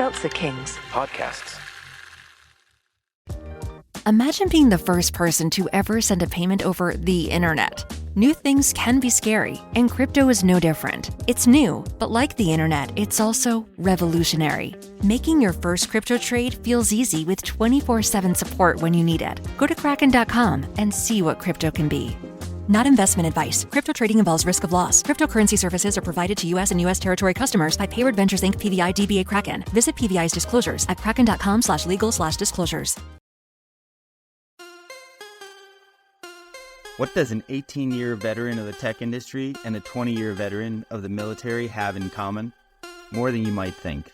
Seltzer Kings podcasts. Imagine being the first person to ever send a payment over the internet. New things can be scary, and crypto is no different. It's new, but like the internet, it's also revolutionary. Making your first crypto trade feels easy with 24/7 support when you need it. Go to Kraken.com and see what crypto can be. Not investment advice. Crypto trading involves risk of loss. Cryptocurrency services are provided to U.S. and U.S. territory customers by Payward Ventures Inc. PVI DBA Kraken. Visit PVI's disclosures at kraken.com/legal/disclosures. What does an 18-year veteran of the tech industry and a 20-year veteran of the military have in common? More than you might think.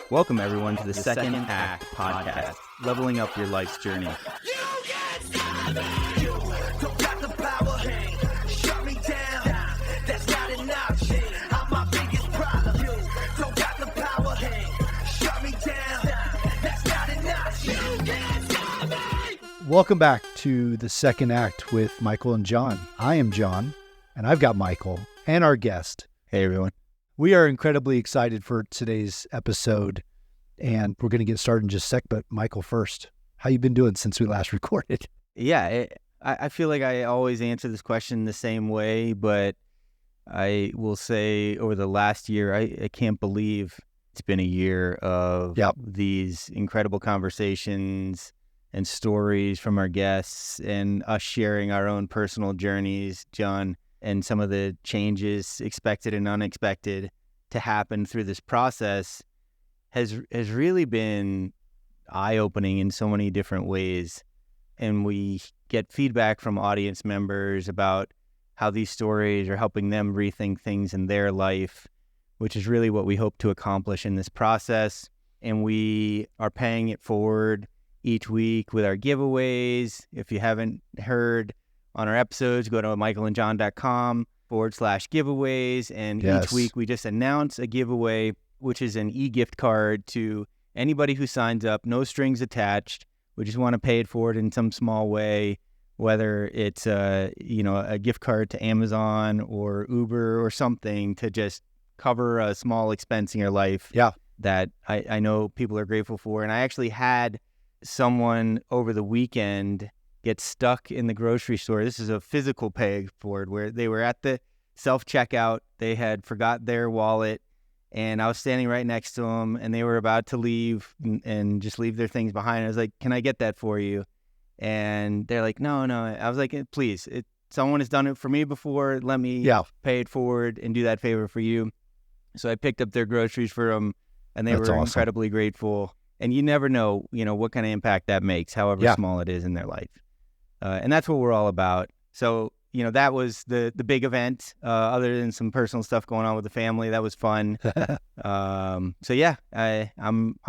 Welcome, everyone, to the Second Act podcast, leveling up your life's journey. Welcome back to the Second Act with Michael and John. I am John, and I've got Michael and our guest. Hey, everyone. We are incredibly excited for today's episode, and we're going to get started in just a sec, but Michael first. How you been doing since we last recorded? Yeah, I feel like I always answer this question the same way, but I will say over the last year, I can't believe it's been a year of these incredible conversations and stories from our guests and us sharing our own personal journeys, John, and some of the changes expected and unexpected to happen through this process has really been eye-opening in so many different ways. And we get feedback from audience members about how these stories are helping them rethink things in their life, which is really what we hope to accomplish in this process. And we are paying it forward each week with our giveaways. If you haven't heard on our episodes, go to michaelandjohn.com/giveaways. And each week we just announce a giveaway, which is an e-gift card to anybody who signs up, no strings attached. We just want to pay it forward in some small way, whether it's a gift card to Amazon or Uber or something to just cover a small expense in your life that I know people are grateful for. And I actually had someone over the weekend get stuck in the grocery store. This is a physical pay it forward where they were at the self-checkout. They had forgot their wallet, and I was standing right next to them, and they were about to leave and just leave their things behind. I was like, "Can I get that for you?" And they're like, No. I was like, "Please, someone has done it for me before. Let me pay it forward and do that favor for you." So I picked up their groceries for them, and they were incredibly grateful. And you never know, what kind of impact that makes, however small it is in their life. And that's what we're all about. So, that was the big event, other than some personal stuff going on with the family. That was fun. I'm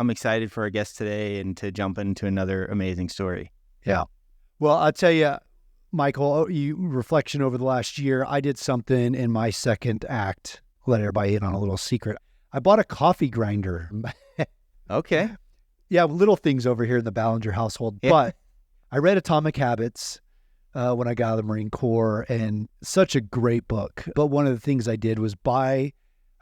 excited for our guest today and to jump into another amazing story. Yeah. Well, I'll tell you, Michael, reflection over the last year, I did something in my second act. Let everybody in on a little secret. I bought a coffee grinder. Okay. Yeah, little things over here in the Ballinger household. Yeah. But I read Atomic Habits when I got out of the Marine Corps, and such a great book. But one of the things I did was buy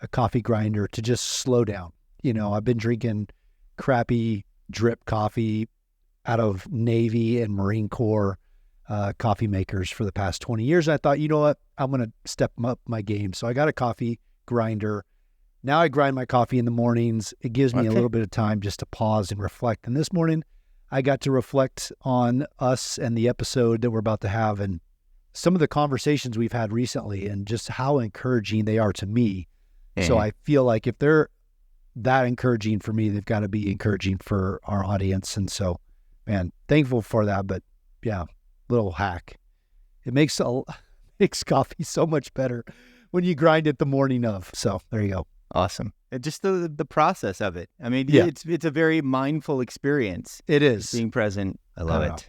a coffee grinder to just slow down. I've been drinking crappy drip coffee out of Navy and Marine Corps coffee makers for the past 20 years. And I thought, you know what? I'm going to step up my game. So I got a coffee grinder. Now I grind my coffee in the mornings. It gives me a little bit of time just to pause and reflect. And this morning, I got to reflect on us and the episode that we're about to have and some of the conversations we've had recently and just how encouraging they are to me. Mm-hmm. So I feel like if they're that encouraging for me, they've got to be encouraging for our audience. And so, man, thankful for that. But yeah, little hack. It makes coffee so much better when you grind it the morning of. So there you go. Awesome. And just the process of it. I mean, it's a very mindful experience. It is. Being present. I love it.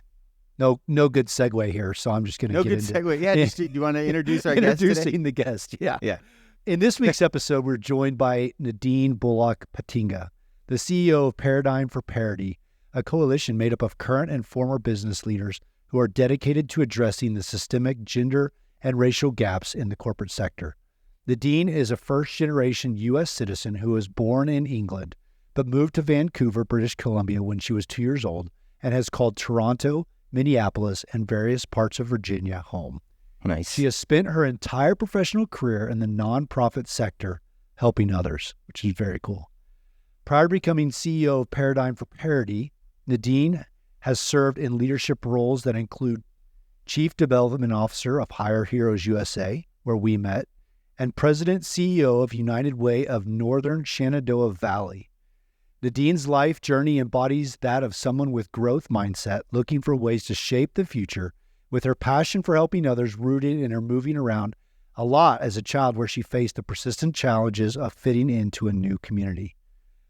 No good segue here, so I'm just going to get into... No good segue. Yeah, do you want to introduce our guest today? Introducing the guest, yeah. In this week's episode, we're joined by Nadine Bullock-Pottinga, the CEO of Paradigm for Parity, a coalition made up of current and former business leaders who are dedicated to addressing the systemic gender and racial gaps in the corporate sector. Nadine is a first-generation U.S. citizen who was born in England but moved to Vancouver, British Columbia when she was 2 years old and has called Toronto, Minneapolis, and various parts of Virginia home. Nice. She has spent her entire professional career in the nonprofit sector helping others, which is very cool. Prior to becoming CEO of Paradigm for Parity, Nadine has served in leadership roles that include Chief Development Officer of Hire Heroes USA, where we met, and President CEO of United Way of Northern Shenandoah Valley. Nadine's life journey embodies that of someone with growth mindset looking for ways to shape the future, with her passion for helping others rooted in her moving around a lot as a child where she faced the persistent challenges of fitting into a new community.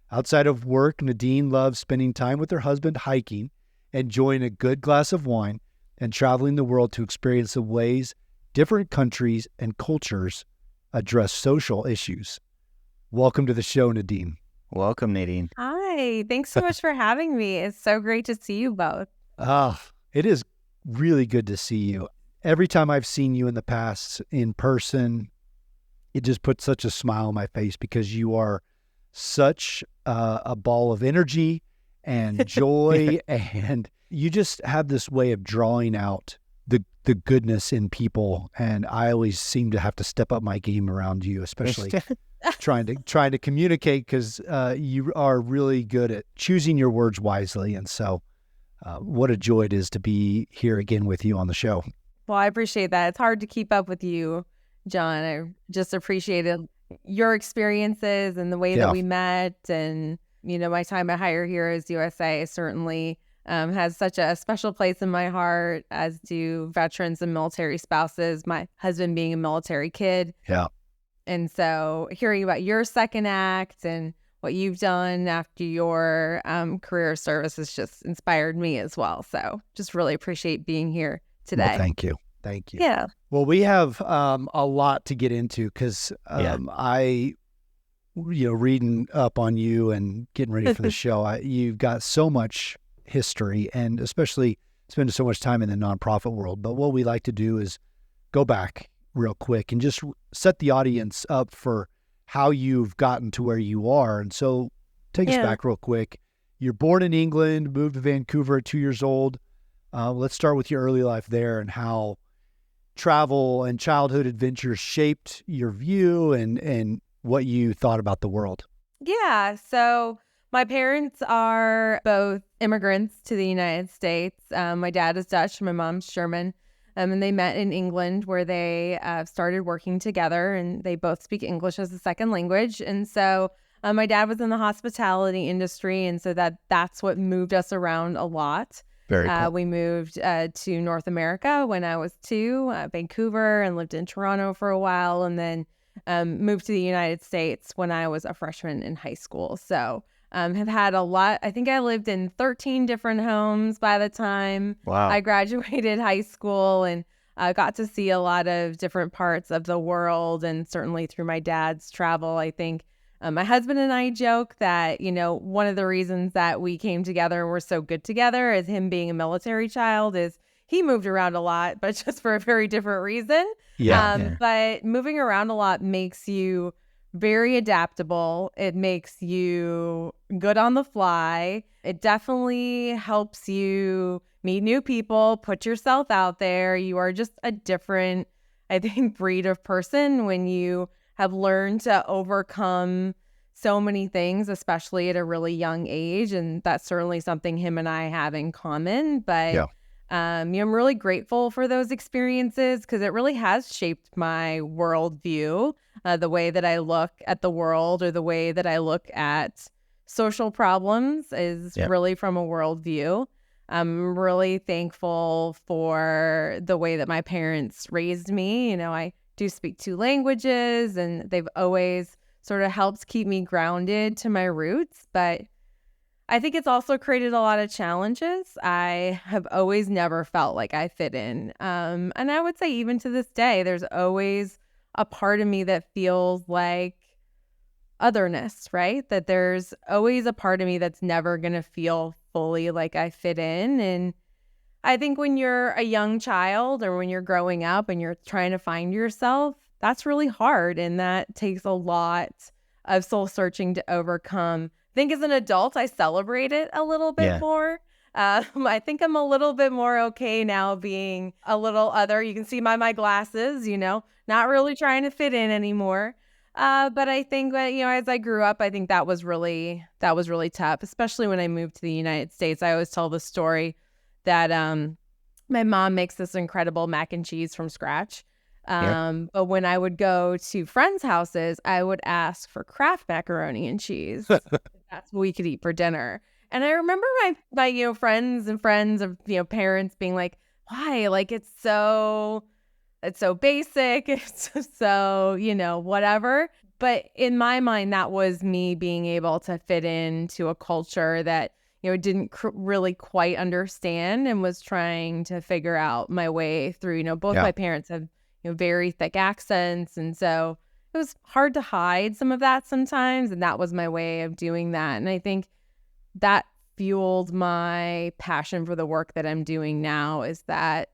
Outside of work, Nadine loves spending time with her husband hiking, enjoying a good glass of wine, and traveling the world to experience the ways different countries and cultures address social issues. Welcome to the show, Nadine. Welcome, Nadine. Hi. Thanks so much for having me. It's so great to see you both. It is really good to see you. Every time I've seen you in the past in person, it just puts such a smile on my face because you are such a ball of energy and joy, and you just have this way of drawing out the goodness in people. And I always seem to have to step up my game around you, especially trying to communicate, because you are really good at choosing your words wisely. And so what a joy it is to be here again with you on the show. Well, I appreciate that. It's hard to keep up with you, John. I just appreciated your experiences and the way that we met. And, my time at Hire Heroes USA certainly has such a special place in my heart, as do veterans and military spouses, my husband being a military kid. Yeah. And so hearing about your second act and what you've done after your career of service has just inspired me as well. So just really appreciate being here today. Well, thank you. Thank you. Yeah. Well, we have a lot to get into because I, reading up on you and getting ready for the show, you've got so much history, and especially spending so much time in the nonprofit world. But what we like to do is go back real quick and just set the audience up for how you've gotten to where you are. And so take us back real quick. You're born in England, moved to Vancouver at 2 years old. Let's start with your early life there and how travel and childhood adventures shaped your view and what you thought about the world. Yeah. So my parents are both immigrants to the United States. My dad is Dutch, my mom's German. And they met in England, where they started working together, and they both speak English as a second language. And so my dad was in the hospitality industry, and so that's what moved us around a lot. Very cool. We moved to North America when I was 2, Vancouver, and lived in Toronto for a while, and then moved to the United States when I was a freshman in high school. So have had a lot. I think I lived in 13 different homes by the time I graduated high school, and got to see a lot of different parts of the world. And certainly through my dad's travel, I think my husband and I joke that, one of the reasons that we came together and we're so good together, as him being a military child, is he moved around a lot, but just for a very different reason. But moving around a lot makes you very adaptable. It makes you good on the fly. It definitely helps you meet new people, put yourself out there. You are just a different, I think, breed of person when you have learned to overcome so many things, especially at a really young age. And that's certainly something him and I have in common. But I'm really grateful for those experiences, because it really has shaped my worldview, the way that I look at the world, or the way that I look at social problems is really from a worldview. I'm really thankful for the way that my parents raised me. I do speak 2 languages, and they've always sort of helped keep me grounded to my roots. But I think it's also created a lot of challenges. I have always never felt like I fit in. And I would say even to this day, there's always a part of me that feels like otherness, right? That there's always a part of me that's never going to feel fully like I fit in. And I think when you're a young child, or when you're growing up and you're trying to find yourself, that's really hard. And that takes a lot of soul searching to overcome think as an adult, I celebrate it a little bit more. I think I'm a little bit more okay now being a little other. You can see my glasses, not really trying to fit in anymore. But I think that, as I grew up, I think that was really tough, especially when I moved to the United States. I always tell the story that my mom makes this incredible mac and cheese from scratch. But when I would go to friends' houses, I would ask for Kraft macaroni and cheese. That's what we could eat for dinner. And I remember my friends of parents being like, why? Like, it's so basic. It's so, whatever. But in my mind, that was me being able to fit into a culture that, didn't really quite understand and was trying to figure out my way through. Both my parents have, very thick accents. And so it was hard to hide some of that sometimes. And that was my way of doing that. And I think that fueled my passion for the work that I'm doing now, is that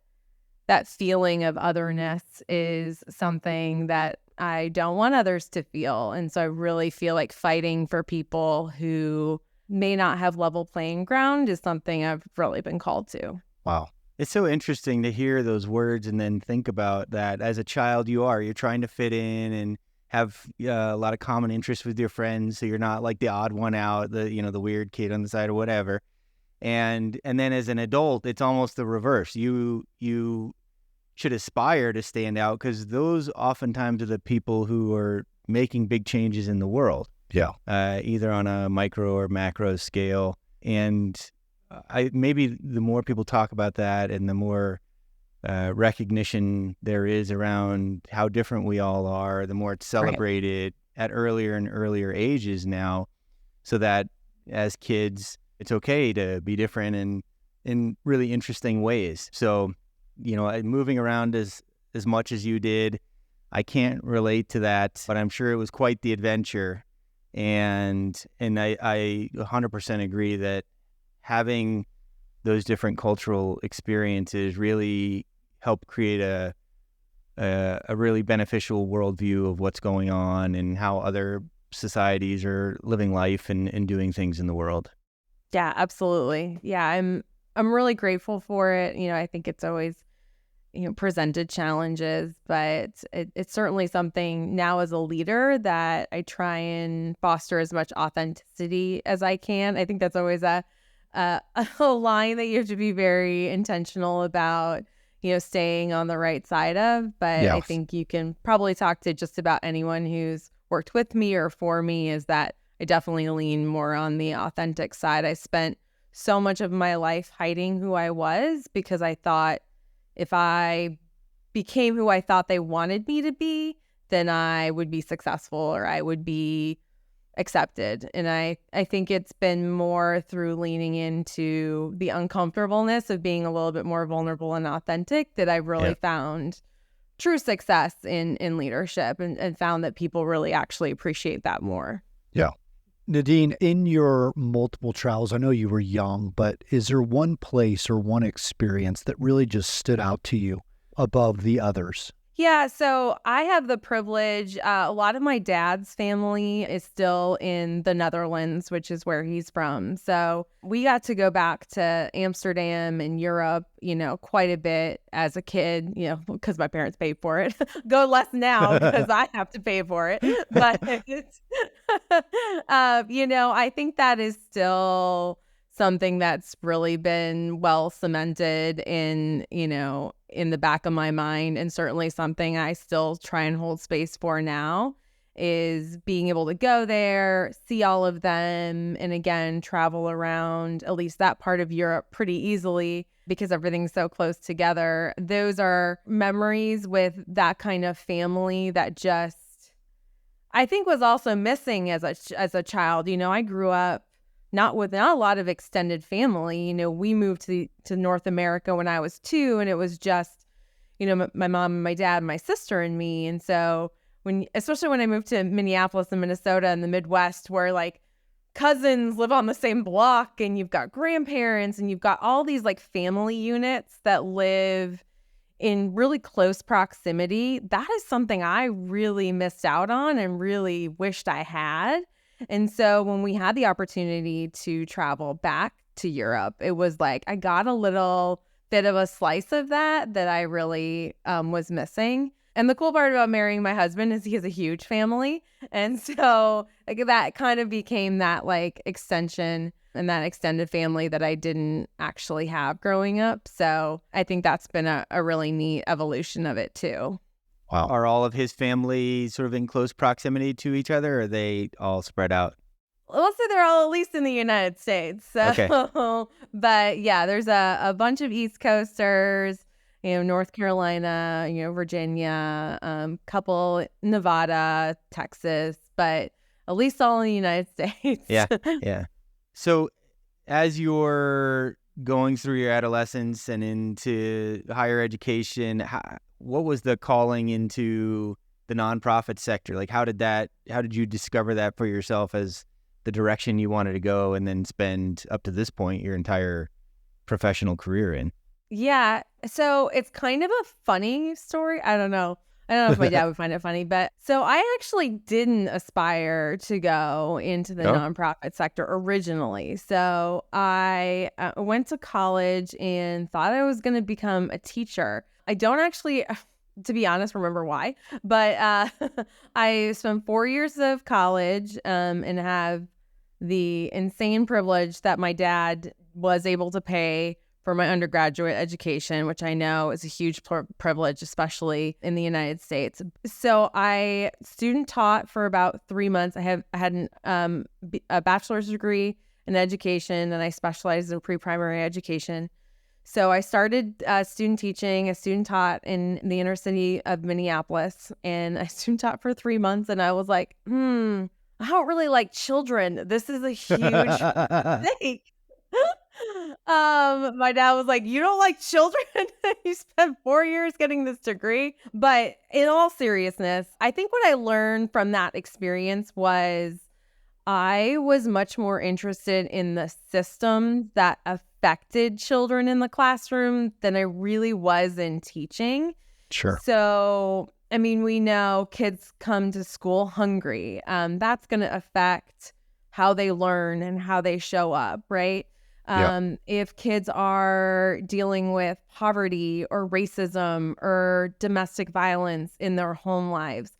feeling of otherness is something that I don't want others to feel. And so I really feel like fighting for people who may not have level playing ground is something I've really been called to. Wow. It's so interesting to hear those words and then think about that. As a child, you're trying to fit in and have a lot of common interests with your friends, so you're not like the odd one out, the weird kid on the side or whatever. And then as an adult, it's almost the reverse. You should aspire to stand out, because those oftentimes are the people who are making big changes in the world. Yeah. Either on a micro or macro scale. And maybe the more people talk about that and the more recognition there is around how different we all are, the more it's celebrated at earlier and earlier ages now, so that as kids, it's okay to be different and in really interesting ways. So, moving around as much as you did, I can't relate to that, but I'm sure it was quite the adventure. And I 100% agree that having those different cultural experiences really help create a really beneficial worldview of what's going on and how other societies are living life and doing things in the world. Yeah, absolutely. Yeah, I'm really grateful for it. I think it's always, presented challenges, but it's certainly something now as a leader that I try and foster as much authenticity as I can. I think that's always a line that you have to be very intentional about, staying on the right side of. But I think you can probably talk to just about anyone who's worked with me or for me, is that I definitely lean more on the authentic side. I spent so much of my life hiding who I was because I thought if I became who I thought they wanted me to be, then I would be successful or I would be accepted. And I think it's been more through leaning into the uncomfortableness of being a little bit more vulnerable and authentic that I've really found true success in leadership and found that people really actually appreciate that more. Yeah. Nadine, in your multiple travels, I know you were young, but is there one place or one experience that really just stood out to you above the others? Yeah, so I have the privilege, a lot of my dad's family is still in the Netherlands, which is where he's from. So we got to go back to Amsterdam and Europe, quite a bit as a kid, because my parents paid for it. Go less now because I have to pay for it. But it's, I think that is still something that's really been well cemented in the back of my mind, and certainly something I still try and hold space for now, is being able to go there, see all of them, and again, travel around at least that part of Europe pretty easily because everything's so close together. Those are memories with that kind of family that just, I think, was also missing as a child. I grew up not a lot of extended family. We moved to North America when I was 2, and it was just, my mom and my dad, and my sister and me. And so especially when I moved to Minneapolis and Minnesota in the Midwest, where like cousins live on the same block and you've got grandparents and you've got all these like family units that live in really close proximity, that is something I really missed out on and really wished I had. And so when we had the opportunity to travel back to Europe, it was like I got a little bit of a slice of that I really was missing. And the cool part about marrying my husband is he has a huge family. And so like, that kind of became that like extension and that extended family that I didn't actually have growing up. So I think that's been a really neat evolution of it too. Wow. Are all of his family sort of in close proximity to each other, or are they all spread out? Let's say they're all at least in the United States. So, Okay. But yeah, there's a bunch of East Coasters, North Carolina, Virginia, couple Nevada, Texas, but at least all in the United States. Yeah. Yeah. So as you're going through your adolescence and into higher education, what was the calling into the nonprofit sector? Like, how did you discover that for yourself as the direction you wanted to go and then spend up to this point your entire professional career in? Yeah. So it's kind of a funny story. I don't know if my dad would find it funny, but so I actually didn't aspire to go into the nonprofit sector originally. So I went to college and thought I was going to become a teacher. I don't actually, to be honest, remember why, but I spent 4 years of college and have the insane privilege that my dad was able to pay for my undergraduate education, which I know is a huge privilege, especially in the United States. So I student taught for about 3 months. I had a bachelor's degree in education, and I specialized in pre-primary education. So I started student teaching. I student taught in the inner city of Minneapolis, and I student taught for 3 months, and I was like, I don't really like children. This is a huge mistake. My dad was like, you don't like children? You spent 4 years getting this degree. But in all seriousness, I think what I learned from that experience was I was much more interested in the systems that affected children in the classroom than I really was in teaching. Sure. So, I mean, we know kids come to school hungry. That's going to affect how they learn and how they show up, right? If kids are dealing with poverty or racism or domestic violence in their home lives,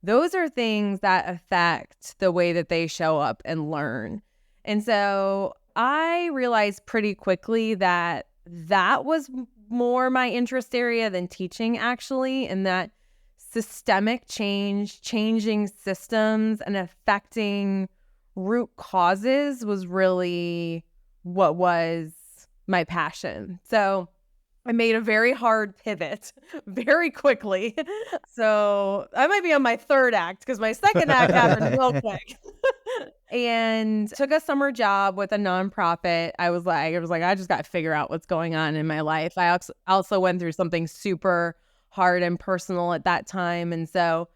those are things that affect the way that they show up and learn. And so I realized pretty quickly that was more my interest area than teaching, actually, and that systemic change, changing systems and affecting root causes was really what was my passion. So I made a very hard pivot very quickly. So I might be on my third act because my second act happened real quick. And took a summer job with a nonprofit. I was like, I just got to figure out what's going on in my life. I also went through something super hard and personal at that time. And so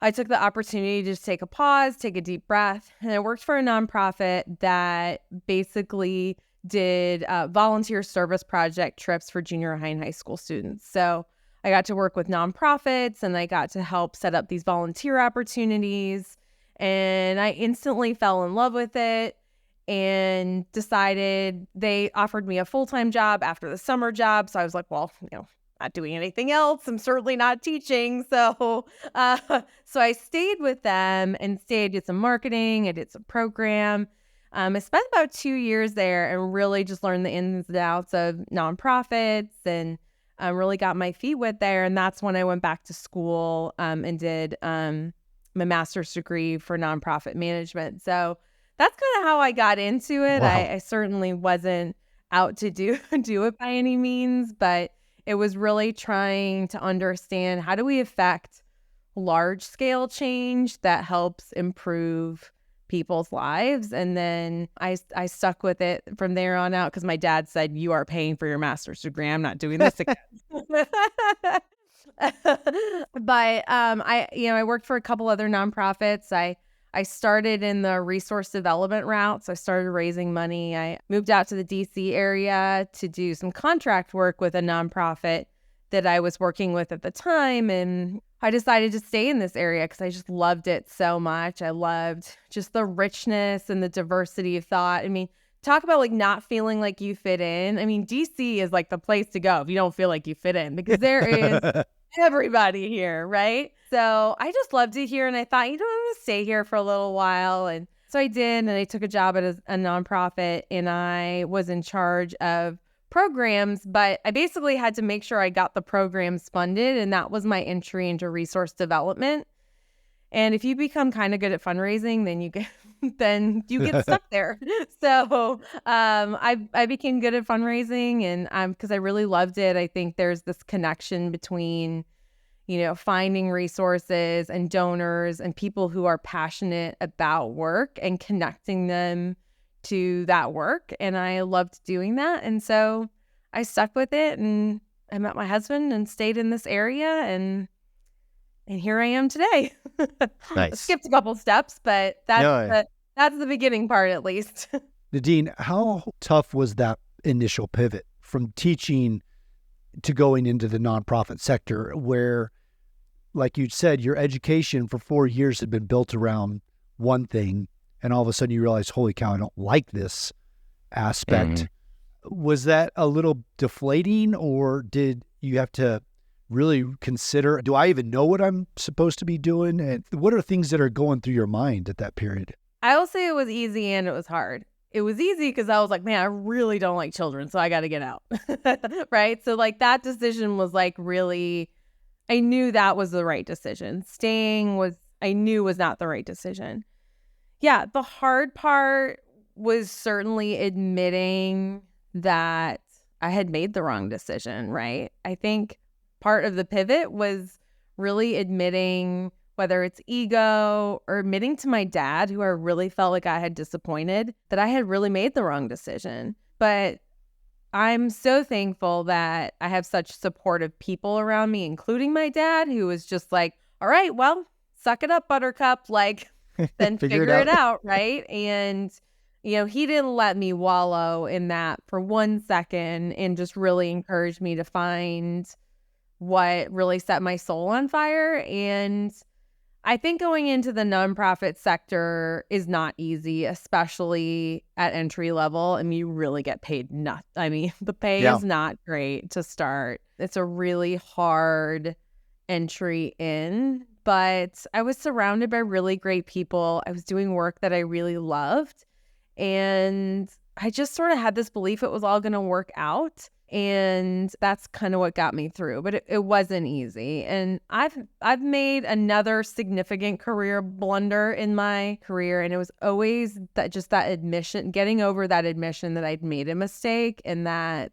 I took the opportunity to just take a pause, take a deep breath. And I worked for a nonprofit that basically did volunteer service project trips for junior high and high school students. So I got to work with nonprofits and I got to help set up these volunteer opportunities. And I instantly fell in love with it and decided they offered me a full-time job after the summer job. So I was like, well, not doing anything else. I'm certainly not teaching. So I stayed with them and did some marketing. I did some program. I spent about 2 years there and really just learned the ins and outs of nonprofits and really got my feet wet there. And that's when I went back to school and did my master's degree for nonprofit management. So that's kind of how I got into it. Wow. I certainly wasn't out to do it by any means, but it was really trying to understand how do we affect large scale change that helps improve people's lives. And then I stuck with it from there on out because my dad said, you are paying for your master's degree. I'm not doing this again. But I worked for a couple other nonprofits. I started in the resource development route. So I started raising money. I moved out to the DC area to do some contract work with a nonprofit that I was working with at the time. And I decided to stay in this area because I just loved it so much. I loved just the richness and the diversity of thought. I mean, talk about like not feeling like you fit in. I mean, DC is like the place to go if you don't feel like you fit in, because there is everybody here, right? So I just loved it here, and I thought, I'm going to stay here for a little while. And so I did, and I took a job at a nonprofit, and I was in charge of programs, but I basically had to make sure I got the programs funded, and that was my entry into resource development. And if you become kind of good at fundraising, then you get stuck there. So I became good at fundraising, and because I really loved it. I think there's this connection between, finding resources and donors and people who are passionate about work and connecting them to that work. And I loved doing that. And so I stuck with it, and I met my husband and stayed in this area, and here I am today. Nice. Skipped a couple steps, but that's the beginning part, at least. Nadine, how tough was that initial pivot from teaching to going into the nonprofit sector, where, like you said, your education for 4 years had been built around one thing, and all of a sudden you realize, holy cow, I don't like this aspect. Mm-hmm. Was that a little deflating, or did you have to really consider, do I even know what I'm supposed to be doing? And what are things that are going through your mind at that period? I will say it was easy and it was hard. It was easy because I was like, man, I really don't like children, so I got to get out. Right? So like that decision was like really, I knew that was the right decision. Staying I knew was not the right decision. Yeah, the hard part was certainly admitting that I had made the wrong decision, right? I think part of the pivot was really admitting, whether it's ego or admitting to my dad, who I really felt like I had disappointed, that I had really made the wrong decision. But I'm so thankful that I have such supportive people around me, including my dad, who was just like, all right, well, suck it up, Buttercup. Like, then figure it out, right? And, he didn't let me wallow in that for 1 second, and just really encouraged me to find what really set my soul on fire. And I think going into the nonprofit sector is not easy, especially at entry level. I mean, you really get paid the pay is not great to start. It's a really hard entry in, but I was surrounded by really great people. I was doing work that I really loved, and I just sort of had this belief it was all going to work out. And that's kind of what got me through, but it wasn't easy. And I've made another significant career blunder in my career, and it was always that admission, getting over that admission that I'd made a mistake and that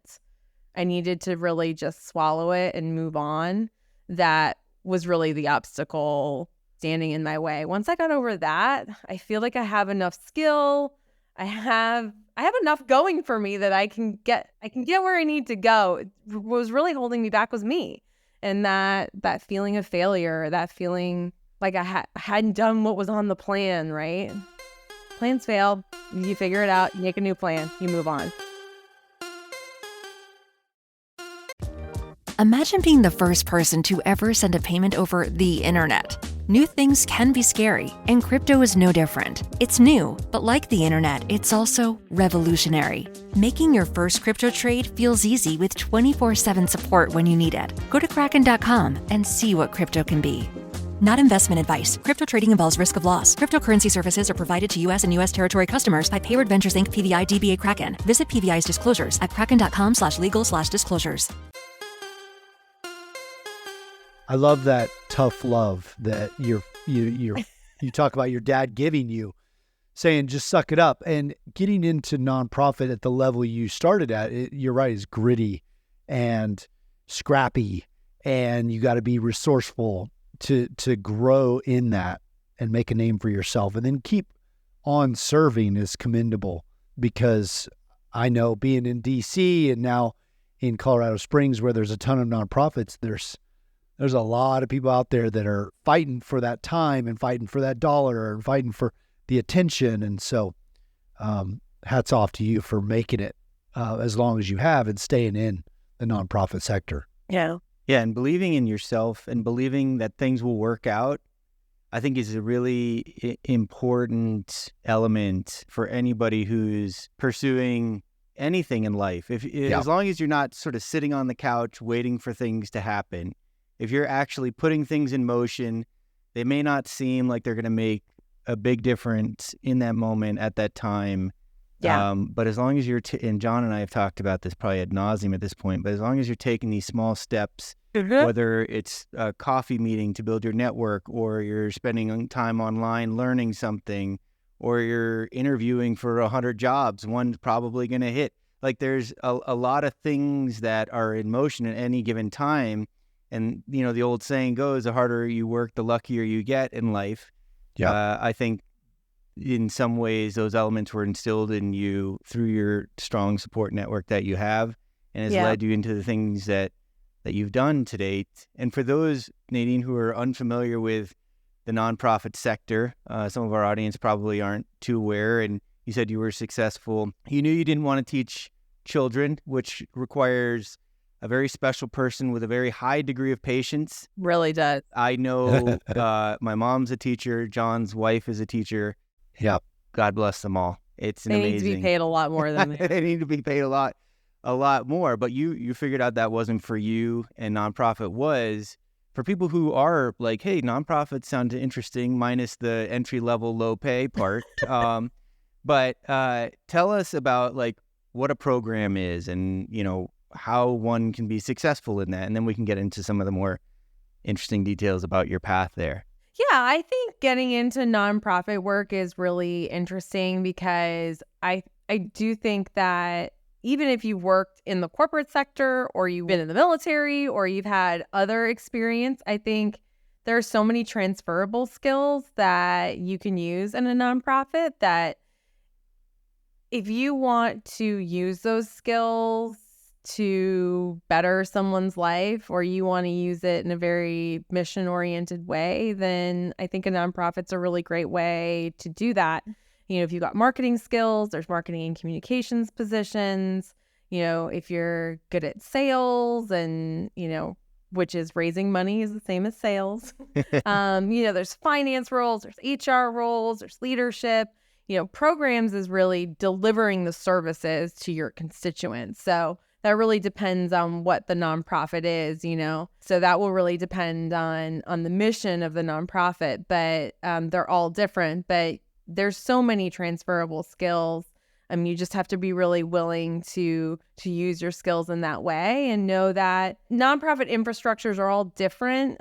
I needed to really just swallow it and move on. That was really the obstacle standing in my way. Once I got over that, I feel like I have enough skill. I have enough going for me that I can get where I need to go. What was really holding me back was me. And that feeling of failure, that feeling like I hadn't done what was on the plan, right? Plans fail. You figure it out. You make a new plan. You move on. Imagine being the first person to ever send a payment over the internet. New things can be scary, and crypto is no different. It's new, but like the internet, it's also revolutionary. Making your first crypto trade feels easy with 24/7 support when you need it. Go to Kraken.com and see what crypto can be. Not investment advice. Crypto trading involves risk of loss. Cryptocurrency services are provided to U.S. and U.S. territory customers by Payward Ventures Inc. PVI DBA Kraken. Visit PVI's disclosures at kraken.com/legal/disclosures. I love that tough love that you talk about your dad giving you, saying just suck it up. And getting into nonprofit at the level you started at, you're right, is gritty and scrappy, and you got to be resourceful to grow in that and make a name for yourself, and then keep on serving is commendable. Because I know, being in DC and now in Colorado Springs, where there's a ton of nonprofits, there's a lot of people out there that are fighting for that time and fighting for that dollar and fighting for the attention. And so hats off to you for making it as long as you have and staying in the nonprofit sector. Yeah. Yeah, and believing in yourself and believing that things will work out, I think is a really important element for anybody who's pursuing anything in life. As long as you're not sort of sitting on the couch waiting for things to happen, if you're actually putting things in motion, they may not seem like they're going to make a big difference in that moment at that time. Yeah. But as long as you're, and John and I have talked about this probably ad nauseum at this point, but as long as you're taking these small steps, whether it's a coffee meeting to build your network, or you're spending time online learning something, or you're interviewing for 100 jobs, one's probably going to hit. Like there's a lot of things that are in motion at any given time. And, the old saying goes, the harder you work, the luckier you get in life. Yeah. I think in some ways those elements were instilled in you through your strong support network that you have, and has led you into the things that you've done to date. And for those, Nadine, who are unfamiliar with the nonprofit sector, some of our audience probably aren't too aware, and you said you were successful. You knew you didn't want to teach children, which requires a very special person with a very high degree of patience. Really does. I know my mom's a teacher. John's wife is a teacher. Yeah. God bless them all. It's They amazing. need to be paid a lot more than me. They need to be paid a lot more. But you figured out that wasn't for you, and nonprofit was for people who are like, hey, nonprofits sound interesting, minus the entry-level low pay part. But tell us about like what a program is, and how one can be successful in that, and then we can get into some of the more interesting details about your path there. Yeah, I think getting into nonprofit work is really interesting because I do think that even if you've worked in the corporate sector, or you've been in the military, or you've had other experience, I think there are so many transferable skills that you can use in a nonprofit that if you want to use those skills to better someone's life, or you want to use it in a very mission-oriented way, then I think a nonprofit's a really great way to do that. If you've got marketing skills, there's marketing and communications positions. If you're good at sales, and, which is raising money is the same as sales. There's finance roles, there's HR roles, there's leadership. Programs is really delivering the services to your constituents. So that really depends on what the nonprofit is, So that will really depend on the mission of the nonprofit, but they're all different. But there's so many transferable skills. You just have to be really willing to use your skills in that way, and know that nonprofit infrastructures are all different.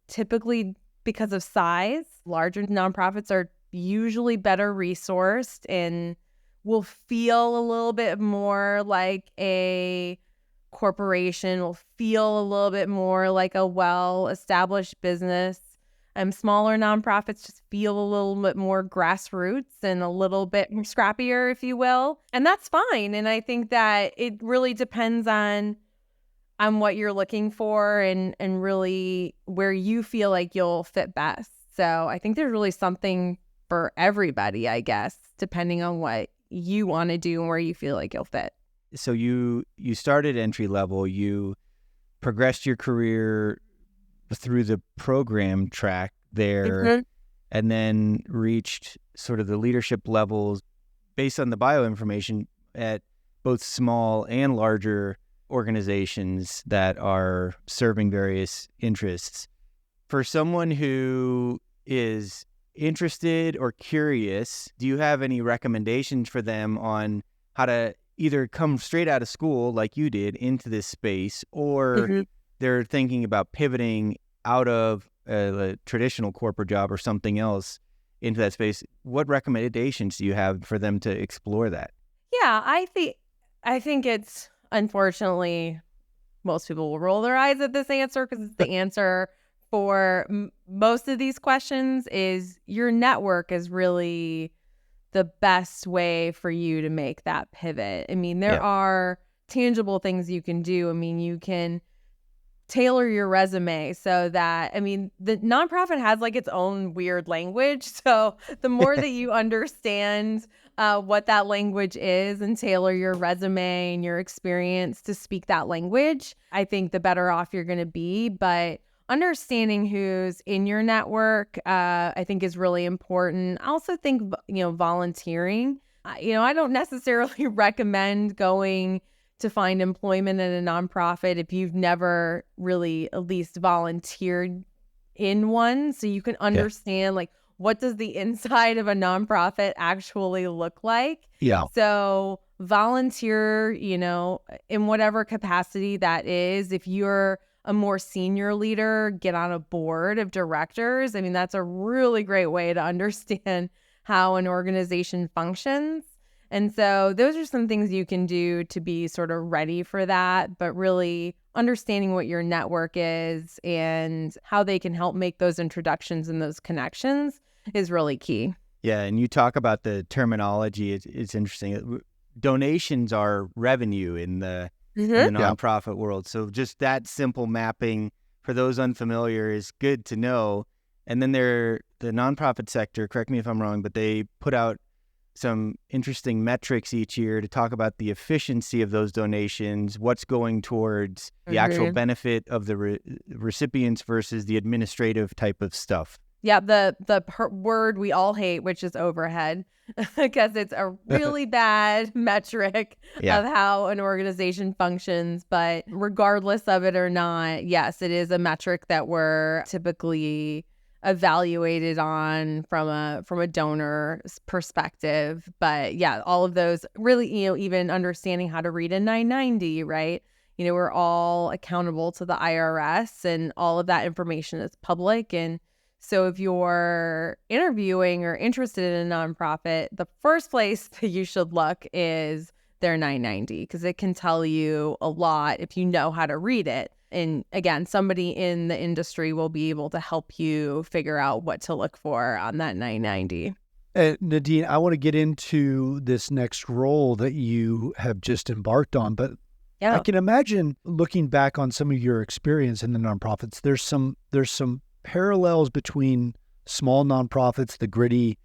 Typically because of size, larger nonprofits are usually better resourced and will feel a little bit more like a corporation, will feel a little bit more like a well-established business. Smaller nonprofits just feel a little bit more grassroots and a little bit scrappier, if you will. And that's fine. And I think that it really depends on what you're looking for, and really where you feel like you'll fit best. So I think there's really something for everybody, I guess, depending on what you want to do and where you feel like you'll fit. So you started entry level, you progressed your career through the program track there, and then reached sort of the leadership levels based on the bio information at both small and larger organizations that are serving various interests. For someone who is interested or curious, do you have any recommendations for them on how to either come straight out of school like you did into this space, or they're thinking about pivoting out of a traditional corporate job or something else into that space? What recommendations do you have for them to explore that? Yeah, I think it's, unfortunately, most people will roll their eyes at this answer, because it's the answer for most of these questions. Is your network is really the best way for you to make that pivot. There are tangible things you can do. You can tailor your resume so that, I mean, the nonprofit has like its own weird language. So the more that you understand what that language is and tailor your resume and your experience to speak that language, I think the better off you're going to be. But understanding who's in your network, I think is really important. I also think, volunteering. I don't necessarily recommend going to find employment at a nonprofit if you've never really at least volunteered in one, so you can understand like what does the inside of a nonprofit actually look like. Yeah. So volunteer, in whatever capacity that is. If you're a more senior leader, get on a board of directors. I mean, that's a really great way to understand how an organization functions. And so those are some things you can do to be sort of ready for that, but really understanding what your network is and how they can help make those introductions and those connections is really key. Yeah, and you talk about the terminology. It's interesting. Donations are revenue in the nonprofit world. So just that simple mapping for those unfamiliar is good to know. And then the nonprofit sector, correct me if I'm wrong, but they put out some interesting metrics each year to talk about the efficiency of those donations, what's going towards the actual benefit of the recipients versus the administrative type of stuff. Yeah, the word we all hate, which is overhead, because it's a really bad metric of how an organization functions. But regardless of it or not, yes, it is a metric that we're typically evaluated on from a donor perspective. But yeah, all of those really, even understanding how to read a 990, right? We're all accountable to the IRS, and all of that information is public. And so if you're interviewing or interested in a nonprofit, the first place that you should look is their 990, because it can tell you a lot if you know how to read it. And again, somebody in the industry will be able to help you figure out what to look for on that 990. Nadine, I want to get into this next role that you have just embarked on, but I can imagine looking back on some of your experience in the nonprofits, there's some parallels between small nonprofits, the gritty,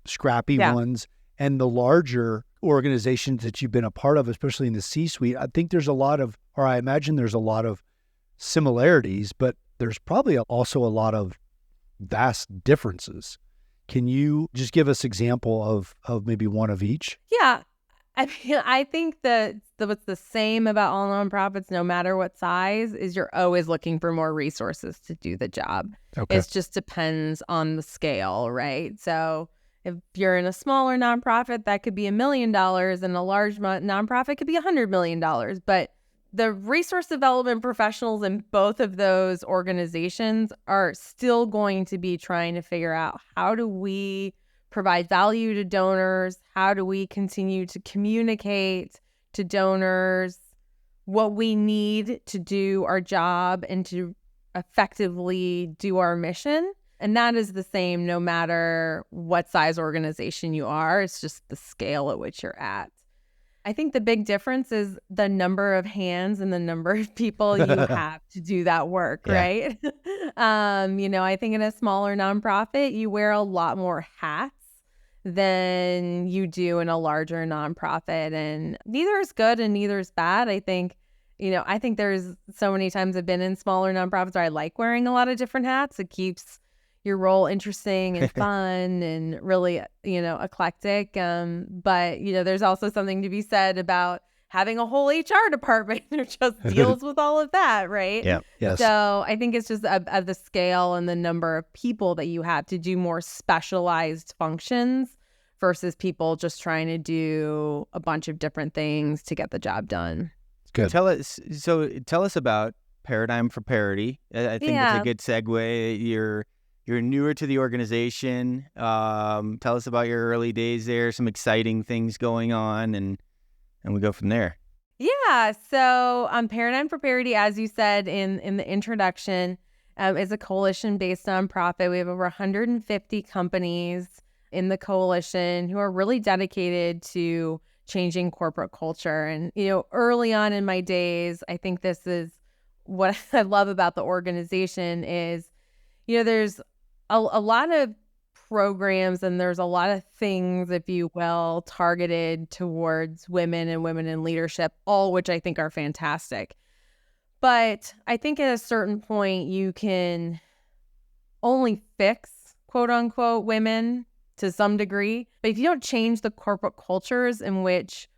scrappy ones, and the larger organizations that you've been a part of, especially in the C-suite. I imagine there's a lot of similarities, but there's probably also a lot of vast differences. Can you just give us example of maybe one of each? Yeah. I mean, I think that what's the same about all nonprofits, no matter what size, is you're always looking for more resources to do the job. Okay. It just depends on the scale, right? So if you're in a smaller nonprofit, that could be $1 million, and a large nonprofit could be $100 million. But the resource development professionals in both of those organizations are still going to be trying to figure out, how do we provide value to donors? How do we continue to communicate to donors what we need to do our job and to effectively do our mission? And that is the same no matter what size organization you are. It's just the scale at which you're at. I think the big difference is the number of hands and the number of people you have to do that work, right? I think in a smaller nonprofit, you wear a lot more hats than you do in a larger nonprofit. And neither is good and neither is bad. I think there's so many times I've been in smaller nonprofits where I like wearing a lot of different hats. It keeps your role interesting and fun and really, eclectic. But, there's also something to be said about having a whole HR department who just deals with all of that, right? Yeah. Yes. So I think it's just of the scale and the number of people that you have to do more specialized functions versus people just trying to do a bunch of different things to get the job done. Good. Tell us about Paradigm for Parity. I think it's a good segue. You're newer to the organization. Tell us about your early days there, some exciting things going on, and we go from there. Yeah. So Paradigm for Parity, as you said in the introduction, is a coalition-based nonprofit. We have over 150 companies in the coalition who are really dedicated to changing corporate culture. And, early on in my days, I think this is what I love about the organization is, there's a lot of programs and there's a lot of things, if you will, targeted towards women and women in leadership, all which I think are fantastic. But I think at a certain point, you can only fix, quote unquote, women to some degree. But if you don't change the corporate cultures in which,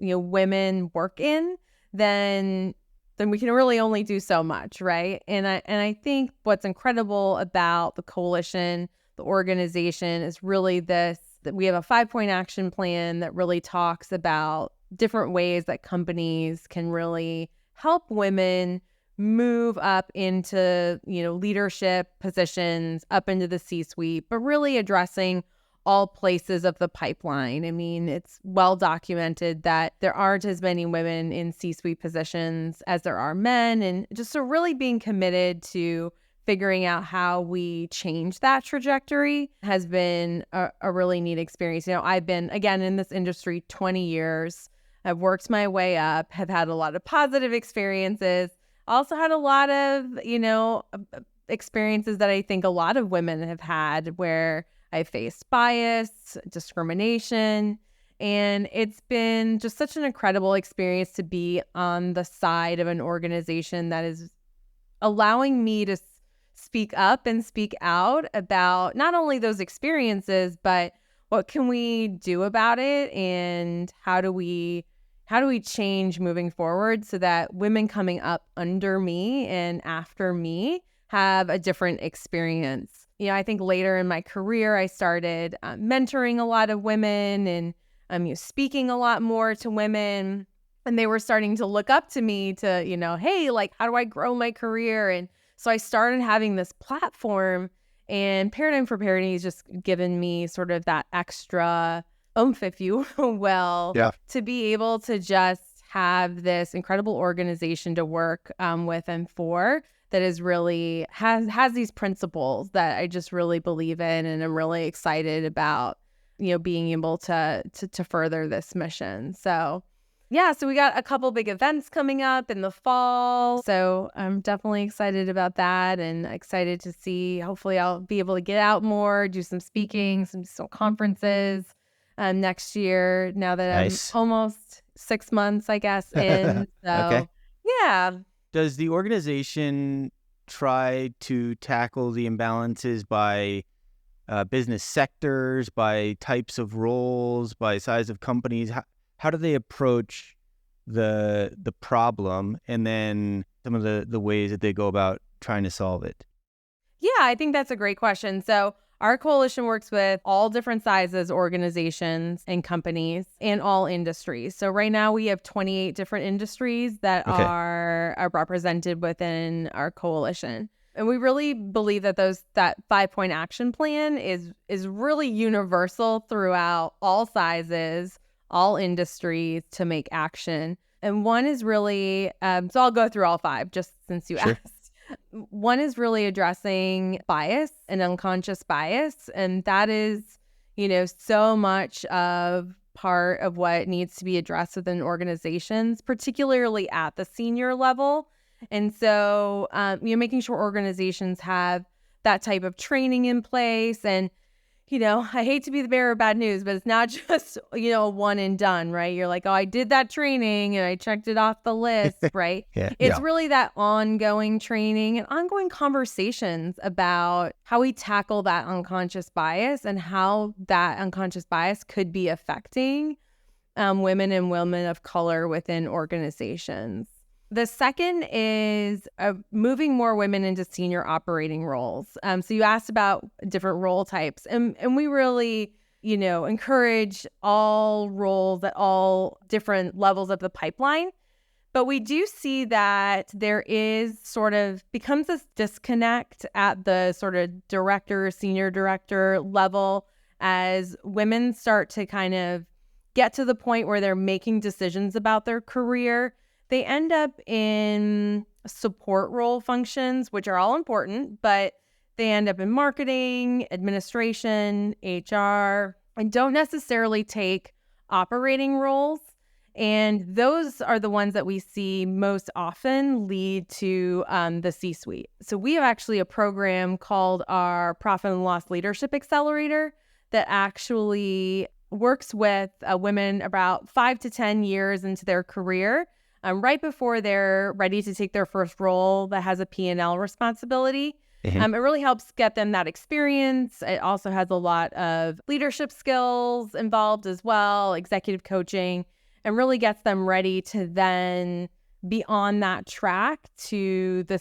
women work in, then we can really only do so much, right? And I think what's incredible about the coalition, the organization, is really that we have a 5-point action plan that really talks about different ways that companies can really help women move up into, leadership positions, up into the C-suite, but really addressing all places of the pipeline. I mean, it's well documented that there aren't as many women in C-suite positions as there are men, and just so really being committed to figuring out how we change that trajectory has been a really neat experience. I've been, again, in this industry 20 years. I've worked my way up, have had a lot of positive experiences, also had a lot of, experiences that I think a lot of women have had where I faced bias, discrimination, and it's been just such an incredible experience to be on the side of an organization that is allowing me to speak up and speak out about not only those experiences, but what can we do about it, and how do we change moving forward so that women coming up under me and after me have a different experience. I think later in my career, I started mentoring a lot of women and speaking a lot more to women. And they were starting to look up to me to, hey, like, how do I grow my career? And so I started having this platform, and Paradigm for Parity has just given me sort of that extra oomph, if you will, to be able to just have this incredible organization to work with and for, that is really has these principles that I just really believe in, and I'm really excited about, being able to further this mission. So so we got a couple big events coming up in the fall. So I'm definitely excited about that, and excited to see, hopefully I'll be able to get out more, do some speaking, some conferences next year, now that Nice. I'm almost 6 months, I guess, in. So Okay. Yeah. Does the organization try to tackle the imbalances by business sectors, by types of roles, by size of companies? How do they approach the problem, and then some of the ways that they go about trying to solve it? Yeah, I think that's a great question. So our coalition works with all different sizes organizations and companies in all industries. So right now we have 28 different industries that are represented within our coalition. And we really believe that that 5-point action plan is really universal throughout all sizes, all industries, to make action. And one is really, so I'll go through all 5 just since you asked. One is really addressing bias and unconscious bias. And that is, so much of part of what needs to be addressed within organizations, particularly at the senior level. And so, making sure organizations have that type of training in place. And, I hate to be the bearer of bad news, but it's not just, a one and done, right? You're like, oh, I did that training and I checked it off the list, right? It's really that ongoing training and ongoing conversations about how we tackle that unconscious bias and how that unconscious bias could be affecting women and women of color within organizations. The second is moving more women into senior operating roles. So you asked about different role types, and we really, encourage all roles at all different levels of the pipeline. But we do see that there is becomes this disconnect at the sort of director, senior director level, as women start to kind of get to the point where they're making decisions about their career. They end up in support role functions, which are all important, but they end up in marketing, administration, HR, and don't necessarily take operating roles. And those are the ones that we see most often lead to the C-suite. So we have actually a program called our Profit and Loss Leadership Accelerator that actually works with women about 5 to 10 years into their career, right before they're ready to take their first role that has a P&L responsibility. It really helps get them that experience. It also has a lot of leadership skills involved as well, executive coaching, and really gets them ready to then be on that track to the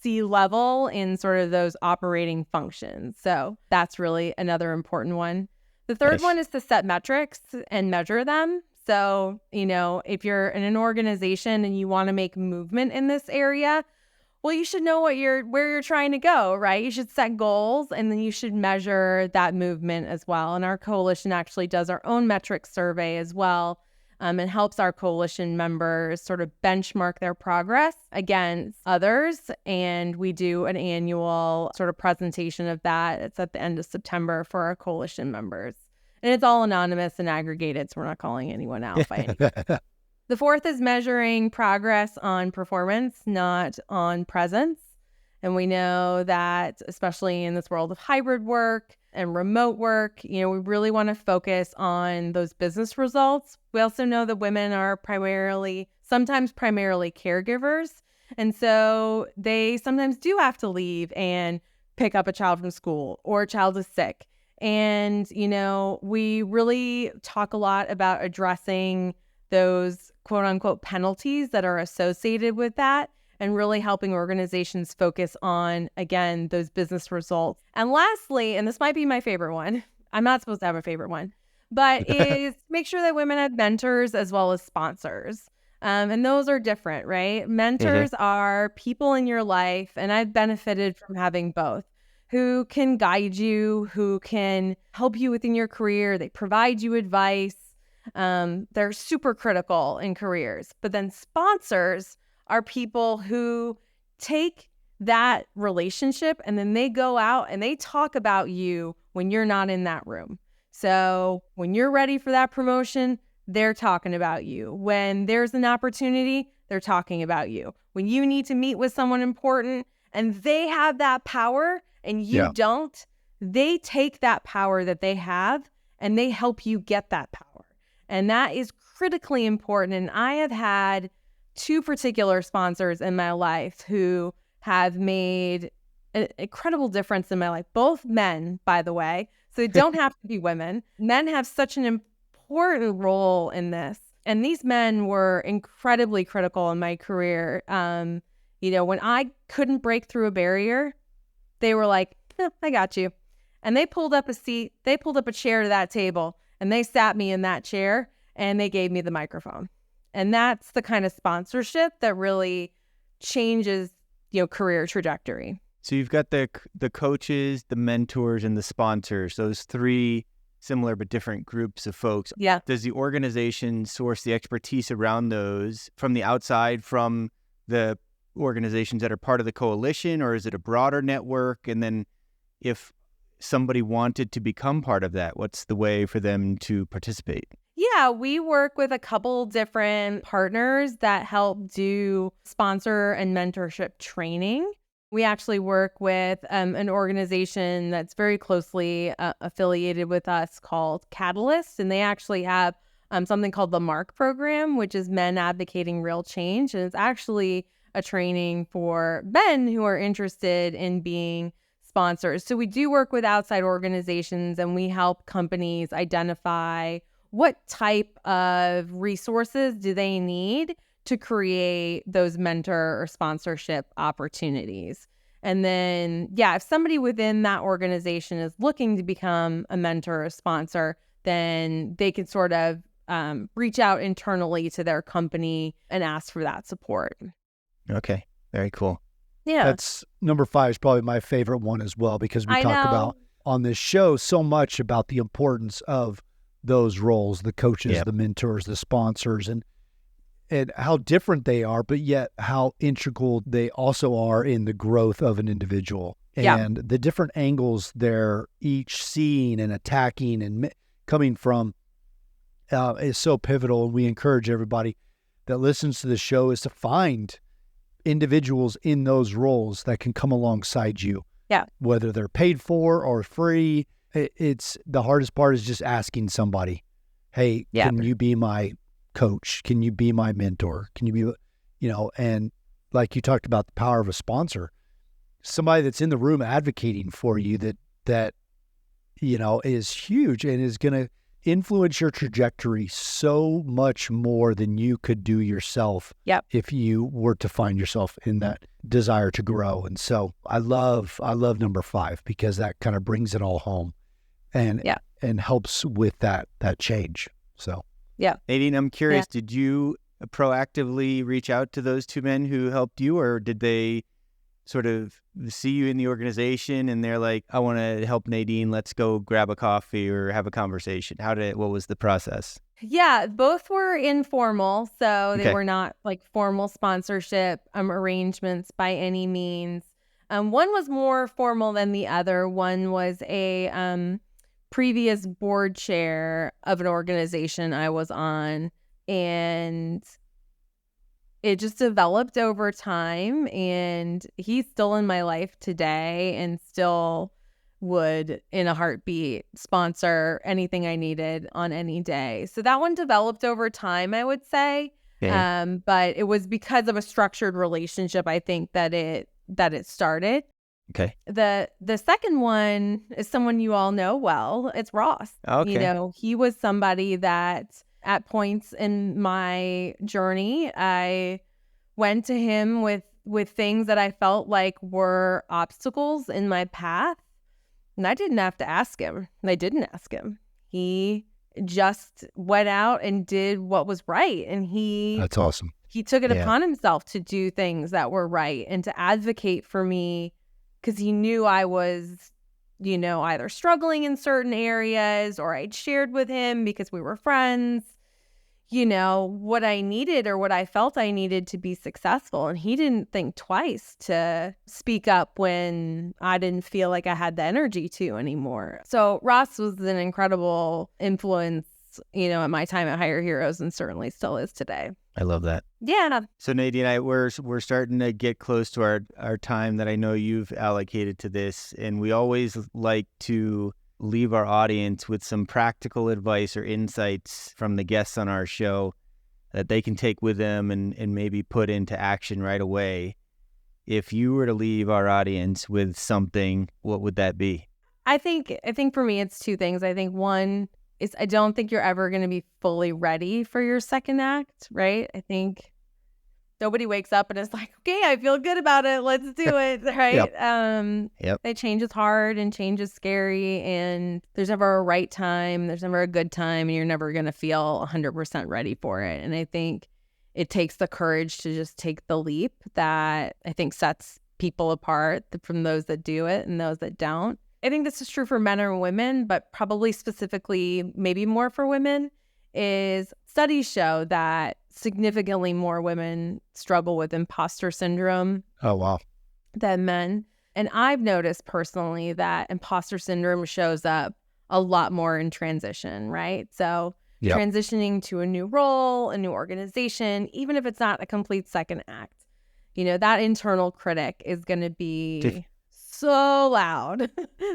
C-level in sort of those operating functions. So that's really another important one. The third one is to set metrics and measure them. So, if you're in an organization and you want to make movement in this area, well, you should know where you're trying to go, right? You should set goals, and then you should measure that movement as well. And our coalition actually does our own metrics survey as well, and helps our coalition members sort of benchmark their progress against others. And we do an annual sort of presentation of that. It's at the end of September for our coalition members. And it's all anonymous and aggregated, so we're not calling anyone out by any means. The fourth is measuring progress on performance, not on presence. And we know that, especially in this world of hybrid work and remote work, we really want to focus on those business results. We also know that women are sometimes primarily caregivers. And so they sometimes do have to leave and pick up a child from school, or a child is sick. And, we really talk a lot about addressing those quote unquote penalties that are associated with that, and really helping organizations focus on, again, those business results. And lastly, and this might be my favorite one, I'm not supposed to have a favorite one, but is make sure that women have mentors as well as sponsors. And those are different, right? Mentors are people in your life, and I've benefited from having both, who can guide you, who can help you within your career. They provide you advice. They're super critical in careers. But then sponsors are people who take that relationship and then they go out and they talk about you when you're not in that room. So when you're ready for that promotion, they're talking about you. When there's an opportunity, they're talking about you. When you need to meet with someone important and they have that power and you don't, they take that power that they have and they help you get that power. And that is critically important. And I have had two particular sponsors in my life who have made an incredible difference in my life. Both men, by the way. So they don't have to be women. Men have such an important role in this. And these men were incredibly critical in my career. When I couldn't break through a barrier, they were like, I got you. And they pulled up a seat, they pulled up a chair to that table, and they sat me in that chair, and they gave me the microphone. And that's the kind of sponsorship that really changes, career trajectory. So you've got the coaches, the mentors, and the sponsors, those three similar but different groups of folks. Yeah. Does the organization source the expertise around those from the outside, from the organizations that are part of the coalition, or is it a broader network? And then if somebody wanted to become part of that, what's the way for them to participate? Yeah, we work with a couple different partners that help do sponsor and mentorship training. We actually work with an organization that's very closely affiliated with us called Catalyst, and they actually have something called the MARK program, which is Men Advocating Real Change. And it's actually a training for men who are interested in being sponsors. So we do work with outside organizations, and we help companies identify what type of resources do they need to create those mentor or sponsorship opportunities. And then, if somebody within that organization is looking to become a mentor or sponsor, then they can sort of reach out internally to their company and ask for that support. Okay, very cool. Yeah. That's number 5 is probably my favorite one as well, because we talk about on this show so much about the importance of those roles, the coaches, the mentors, the sponsors, and how different they are, but yet how integral they also are in the growth of an individual. And the different angles they're each seeing and attacking and coming from is so pivotal. And we encourage everybody that listens to the show is to find individuals in those roles that can come alongside you. Yeah. Whether they're paid for or free. It's the hardest part is just asking somebody, hey, can you be my coach? Can you be my mentor? Can you be, and like you talked about the power of a sponsor, somebody that's in the room advocating for you that is huge and is going to influence your trajectory so much more than you could do yourself. Yep. If you were to find yourself in that desire to grow. And so I love number 5 because that kind of brings it all home and helps with that change. So, yeah. Nadine, I'm curious, did you proactively reach out to those 2 men who helped you, or did they sort of see you in the organization and they're like, I want to help Nadine, let's go grab a coffee or have a conversation? What was the process? Yeah, both were informal. So they were not like formal sponsorship arrangements by any means. One was more formal than the other. One was a previous board chair of an organization I was on, and it just developed over time, and he's still in my life today and still would, in a heartbeat, sponsor anything I needed on any day. So that one developed over time, I would say. Okay. But it was because of a structured relationship, I think, that it started. Okay. The second one is someone you all know well. It's Ross. Okay. He was somebody that at points in my journey, I went to him with things that I felt like were obstacles in my path. And I didn't have to ask him. I didn't ask him. He just went out and did what was right. And that's awesome. He took it upon himself to do things that were right and to advocate for me because he knew I was, either struggling in certain areas or I'd shared with him because we were friends, what I needed or what I felt I needed to be successful. And he didn't think twice to speak up when I didn't feel like I had the energy to anymore. So Ross was an incredible influence, at my time at Higher Heroes, and certainly still is today. I love that. Yeah. So Nadine, we're starting to get close to our time that I know you've allocated to this. And we always like to leave our audience with some practical advice or insights from the guests on our show that they can take with them and maybe put into action right away. If you were to leave our audience with something, what would that be? I think for me, it's 2 things. I think one is I don't think you're ever going to be fully ready for your second act, right? I think nobody wakes up and is like, okay, I feel good about it. Let's do it, right? Yep. Change is hard and change is scary, and there's never a right time. There's never a good time, and you're never going to feel 100% ready for it. And I think it takes the courage to just take the leap that I think sets people apart from those that do it and those that don't. I think this is true for men and women, but probably specifically maybe more for women, is studies show that significantly more women struggle with imposter syndrome. Oh, wow. Than men. And I've noticed personally that imposter syndrome shows up a lot more in transition, right? So transitioning to a new role, a new organization, even if it's not a complete second act, that internal critic is going to be so loud,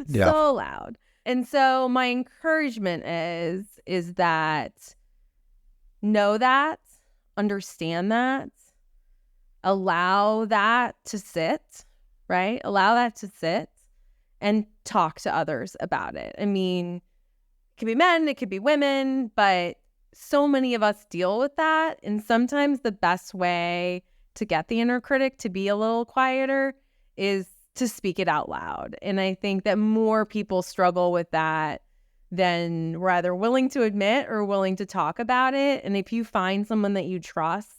so loud. And so my encouragement is that know that, understand that, allow that to sit, right? Allow that to sit and talk to others about it. I mean, it could be men, it could be women, but so many of us deal with that. And sometimes the best way to get the inner critic to be a little quieter is to speak it out loud. And I think that more people struggle with that than we're either willing to admit or willing to talk about it. And if you find someone that you trust,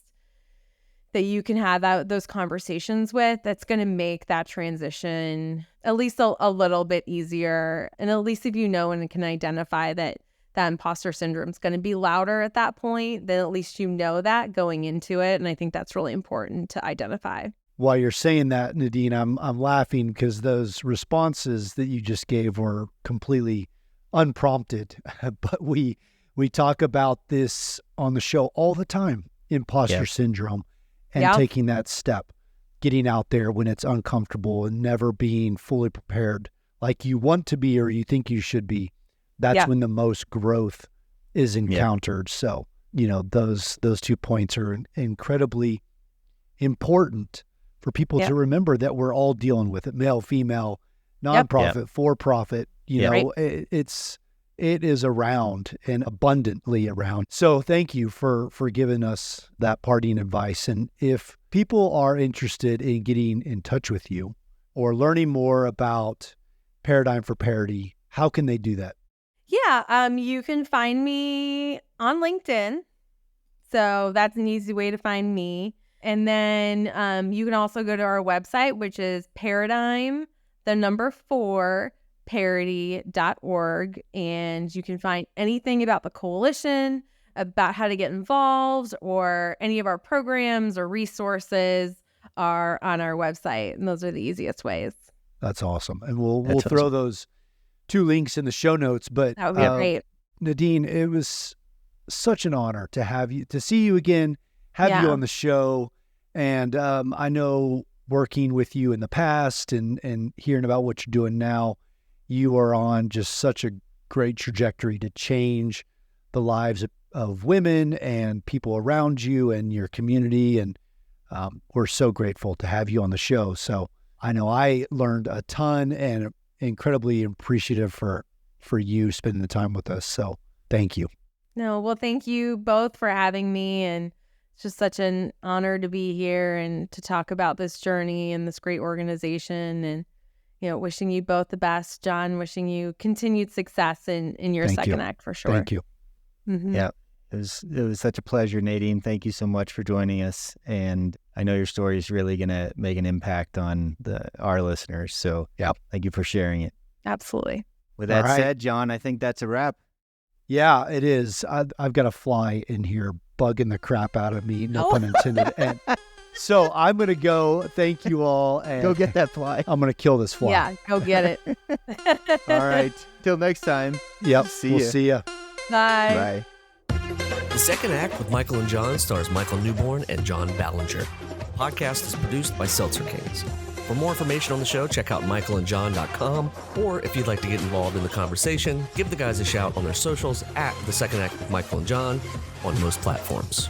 that you can have those conversations with, that's going to make that transition at least a little bit easier. And at least if you know and can identify that imposter syndrome is going to be louder at that point, then at least you know that going into it. And I think that's really important to identify. While you're saying that, Nadine, I'm laughing because those responses that you just gave were completely unprompted, but we We talk about this on the show all the time, imposter syndrome, and taking that step, getting out there when it's uncomfortable and never being fully prepared like you want to be or you think you should be. That's when the most growth is encountered. So, those 2 points are incredibly important for people to remember, that we're all dealing with it, male, female, nonprofit, for-profit, it is around and abundantly around. So thank you for giving us that parting advice. And if people are interested in getting in touch with you or learning more about Paradigm for Parity, how can they do that? Yeah, you can find me on LinkedIn. So that's an easy way to find me. And then you can also go to our website, which is Paradigm, 4, parity.org. And you can find anything about the coalition, about how to get involved, or any of our programs or resources are on our website. And those are the easiest ways. That's awesome. And we'll throw those 2 links in the show notes. But that would be great. Nadine, it was such an honor to have you, to see you again, have you on the show. And I know working with you in the past and hearing about what you're doing now, you are on just such a great trajectory to change the lives of women and people around you and your community. And we're so grateful to have you on the show. So I know I learned a ton and incredibly appreciative for you spending the time with us. So thank you. No, well, thank you both for having me. And it's just such an honor to be here and to talk about this journey and this great organization. And, wishing you both the best. John, wishing you continued success in your second act for sure. Thank you. Mm-hmm. Yeah, it was such a pleasure, Nadine. Thank you so much for joining us. And I know your story is really going to make an impact on our listeners. So thank you for sharing it. Absolutely. With that said, John, I think that's a wrap. Yeah, it is. I've got a fly in here bugging the crap out of me, no pun intended. And so I'm going to go. Thank you all. And go get that fly. I'm going to kill this fly. Yeah, go get it. All right. Till next time. Yep. We'll see ya. Bye. Bye. The Second Act with Michael and John stars Michael Newborn and John Ballinger. The podcast is produced by Seltzer Kings. For more information on the show, check out michaelandjohn.com, or if you'd like to get involved in the conversation, give the guys a shout on their socials at The Second Act with Michael and John on most platforms.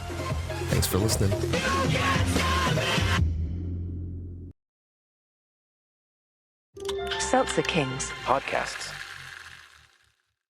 Thanks for listening. Seltzer Kings. Podcasts.